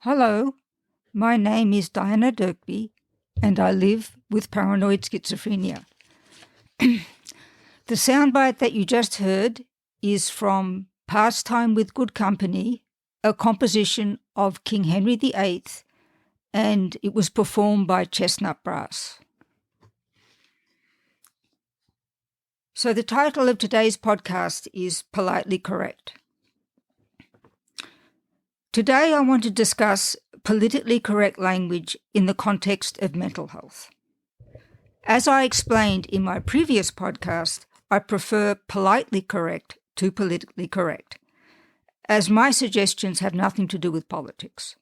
Hello, my name is Diana Dirkby and I live with paranoid schizophrenia. The soundbite that you just heard is from Pastime with Good Company, a composition of King Henry VIII, and it was performed by Chestnut Brass. So the title of today's podcast is Politely Correct. Today I want to discuss politically correct language in the context of mental health. As I explained in my previous podcast, I prefer politely correct to politically correct, as my suggestions have nothing to do with politics.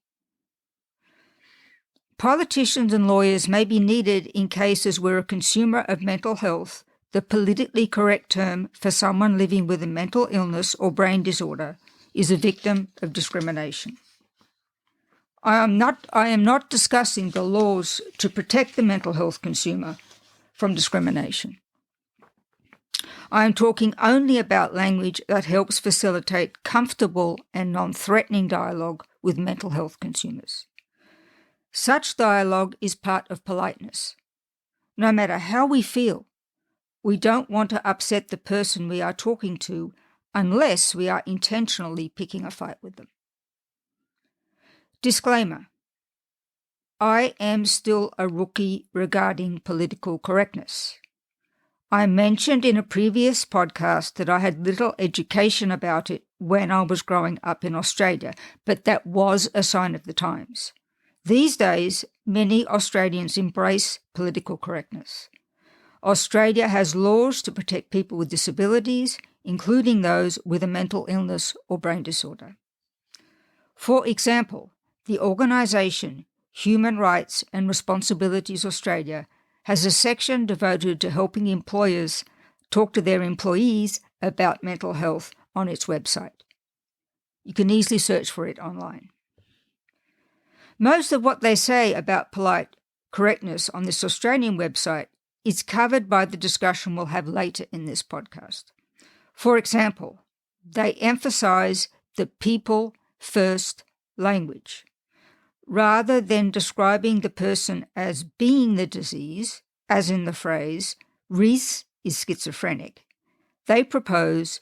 Politicians and lawyers may be needed in cases where a consumer of mental health, the politically correct term for someone living with a mental illness or brain disorder, is a victim of discrimination. I am not discussing the laws to protect the mental health consumer from discrimination. I am talking only about language that helps facilitate comfortable and non-threatening dialogue with mental health consumers. Such dialogue is part of politeness. No matter how we feel, we don't want to upset the person we are talking to unless we are intentionally picking a fight with them. Disclaimer: I am still a rookie regarding political correctness. I mentioned in a previous podcast that I had little education about it when I was growing up in Australia, but that was a sign of the times. These days, many Australians embrace political correctness. Australia has laws to protect people with disabilities, including those with a mental illness or brain disorder. For example, the organisation Human Rights and Responsibilities Australia has a section devoted to helping employers talk to their employees about mental health on its website. You can easily search for it online. Most of what they say about polite correctness on this Australian website is covered by the discussion we'll have later in this podcast. For example, they emphasise the people first language. Rather than describing the person as being the disease, as in the phrase, Reese is schizophrenic, they propose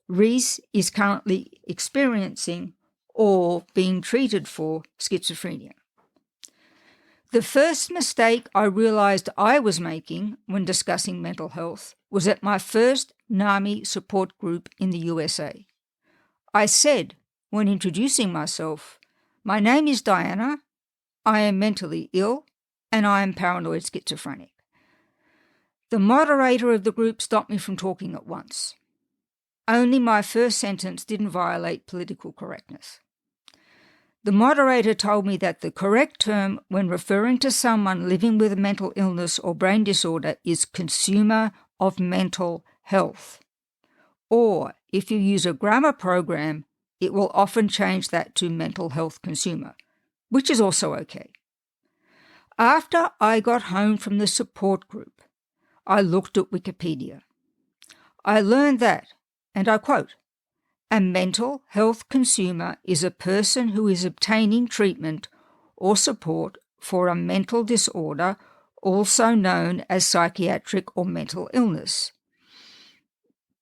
Reese is currently experiencing or being treated for schizophrenia. The first mistake I realised I was making when discussing mental health was at my first NAMI support group in the USA. I said, when introducing myself, "My name is Diana, I am mentally ill, and I am paranoid schizophrenic." The moderator of the group stopped me from talking at once. Only my first sentence didn't violate political correctness. The moderator told me that the correct term when referring to someone living with a mental illness or brain disorder is consumer of mental health. Or, if you use a grammar program, it will often change that to mental health consumer, which is also okay. After I got home from the support group, I looked at Wikipedia. I learned that, and I quote, "A mental health consumer is a person who is obtaining treatment or support for a mental disorder, also known as psychiatric or mental illness."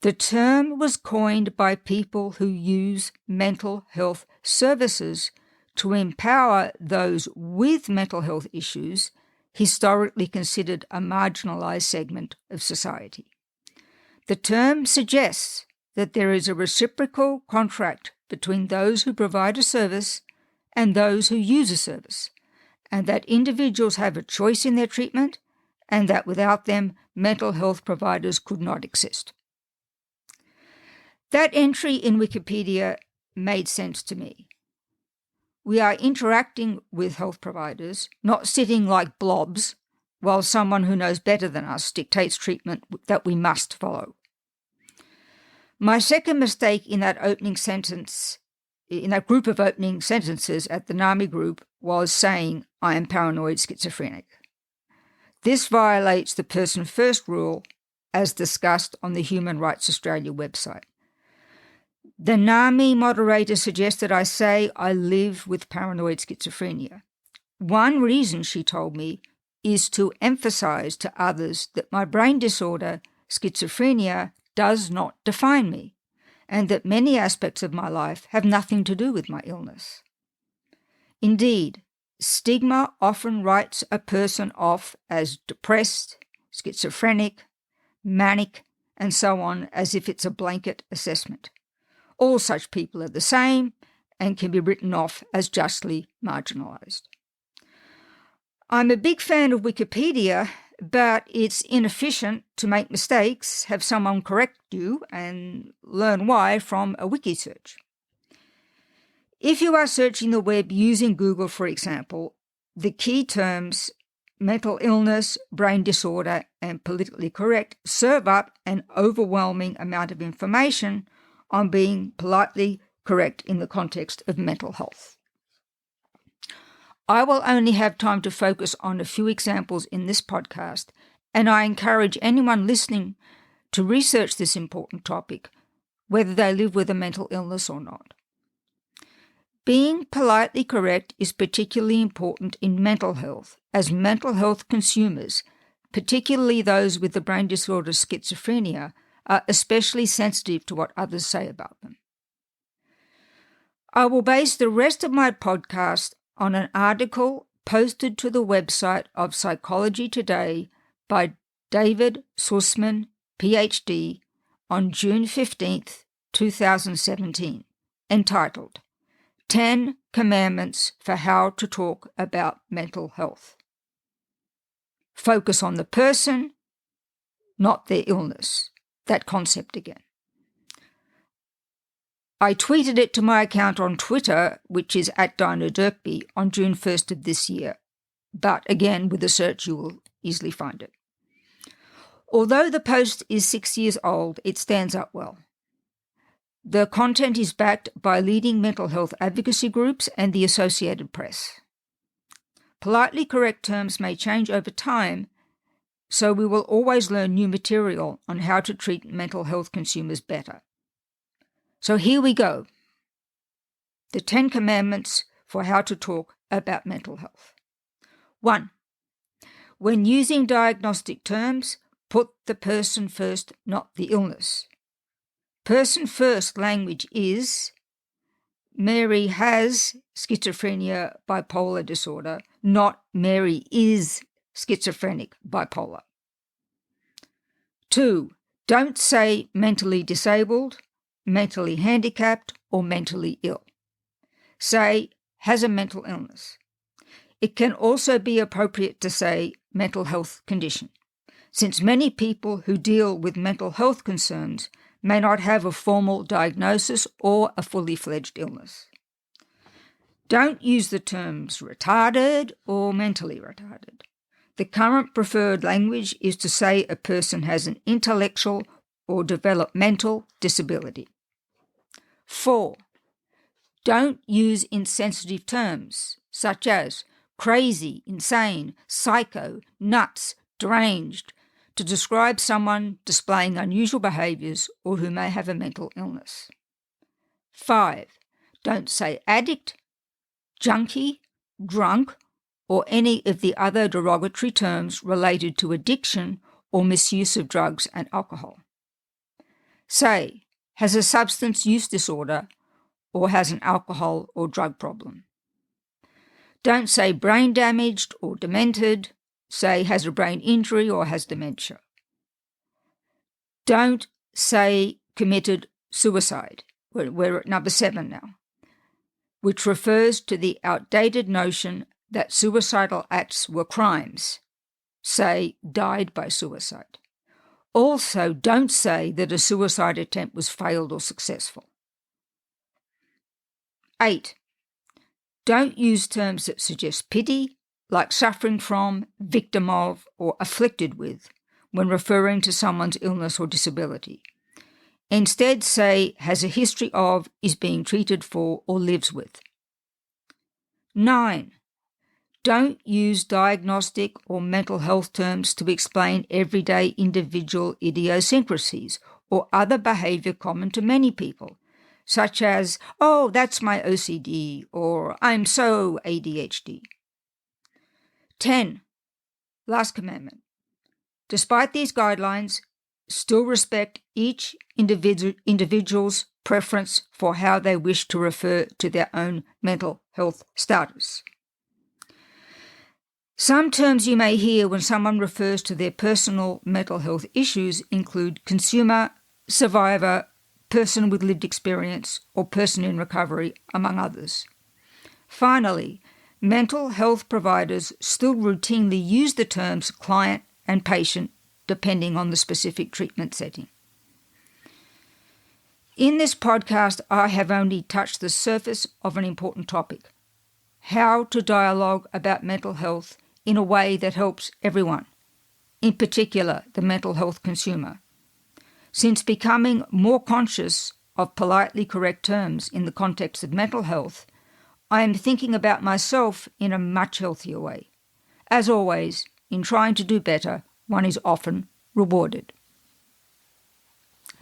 The term was coined by people who use mental health services to empower those with mental health issues, historically considered a marginalised segment of society. The term suggests that there is a reciprocal contract between those who provide a service and those who use a service, and that individuals have a choice in their treatment, and that without them, mental health providers could not exist. That entry in Wikipedia made sense to me. We are interacting with health providers, not sitting like blobs while someone who knows better than us dictates treatment that we must follow. My second mistake in that group of opening sentences at the NAMI group was saying, "I am paranoid schizophrenic." This violates the person first rule as discussed on the Human Rights Australia website. The NAMI moderator suggested I say I live with paranoid schizophrenia. One reason, she told me, is to emphasize to others that my brain disorder, schizophrenia, does not define me, and that many aspects of my life have nothing to do with my illness. Indeed, stigma often writes a person off as depressed, schizophrenic, manic, and so on, as if it's a blanket assessment. All such people are the same and can be written off as justly marginalised. I'm a big fan of Wikipedia, but it's inefficient to make mistakes, have someone correct you, and learn why from a wiki search. If you are searching the web using Google, for example, the key terms mental illness, brain disorder, and politically correct serve up an overwhelming amount of information on being politely correct in the context of mental health. I will only have time to focus on a few examples in this podcast, and I encourage anyone listening to research this important topic, whether they live with a mental illness or not. Being politely correct is particularly important in mental health, as mental health consumers, particularly those with the brain disorder schizophrenia, are especially sensitive to what others say about them. I will base the rest of my podcast on an article posted to the website of Psychology Today by David Sussman, PhD, on June 15th, 2017, entitled 10 Commandments for How to Talk About Mental Health. Focus on the person, not their illness. That concept again. I tweeted it to my account on Twitter, which is @DinahDirkby, on June 1st of this year. But again, with a search, you will easily find it. Although the post is 6 years old, it stands up well. The content is backed by leading mental health advocacy groups and the Associated Press. Politely correct terms may change over time, so we will always learn new material on how to treat mental health consumers better. So here we go. The 10 Commandments for how to talk about mental health. 1. When using diagnostic terms, put the person first, not the illness. Person-first language is, Mary has schizophrenia, bipolar disorder, not Mary is schizophrenic, bipolar. 2. Don't say mentally disabled, mentally handicapped, or mentally ill. Say, has a mental illness. It can also be appropriate to say mental health condition, since many people who deal with mental health concerns may not have a formal diagnosis or a fully fledged illness. Don't use the terms retarded or mentally retarded. The current preferred language is to say a person has an intellectual or developmental disability. 4. Don't use insensitive terms such as crazy, insane, psycho, nuts, deranged, to describe someone displaying unusual behaviours or who may have a mental illness. 5. Don't say addict, junkie, drunk, or any of the other derogatory terms related to addiction or misuse of drugs and alcohol. Say, has a substance use disorder or has an alcohol or drug problem. Don't say brain damaged or demented. Say has a brain injury or has dementia. Don't say committed suicide. We're at number 7 now, which refers to the outdated notion that suicidal acts were crimes. Say died by suicide. Also, don't say that a suicide attempt was failed or successful. 8. Don't use terms that suggest pity, like suffering from, victim of, or afflicted with, when referring to someone's illness or disability. Instead, say has a history of, is being treated for, or lives with. 9. Don't use diagnostic or mental health terms to explain everyday individual idiosyncrasies or other behaviour common to many people, such as, "Oh, that's my OCD," or "I'm so ADHD." 10. Last commandment. Despite these guidelines, still respect each individual's preference for how they wish to refer to their own mental health status. Some terms you may hear when someone refers to their personal mental health issues include consumer, survivor, person with lived experience, or person in recovery, among others. Finally, mental health providers still routinely use the terms client and patient depending on the specific treatment setting. In this podcast, I have only touched the surface of an important topic: how to dialogue about mental health in a way that helps everyone, in particular the mental health consumer. Since becoming more conscious of politely correct terms in the context of mental health, I am thinking about myself in a much healthier way. As always, in trying to do better, one is often rewarded.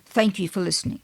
Thank you for listening.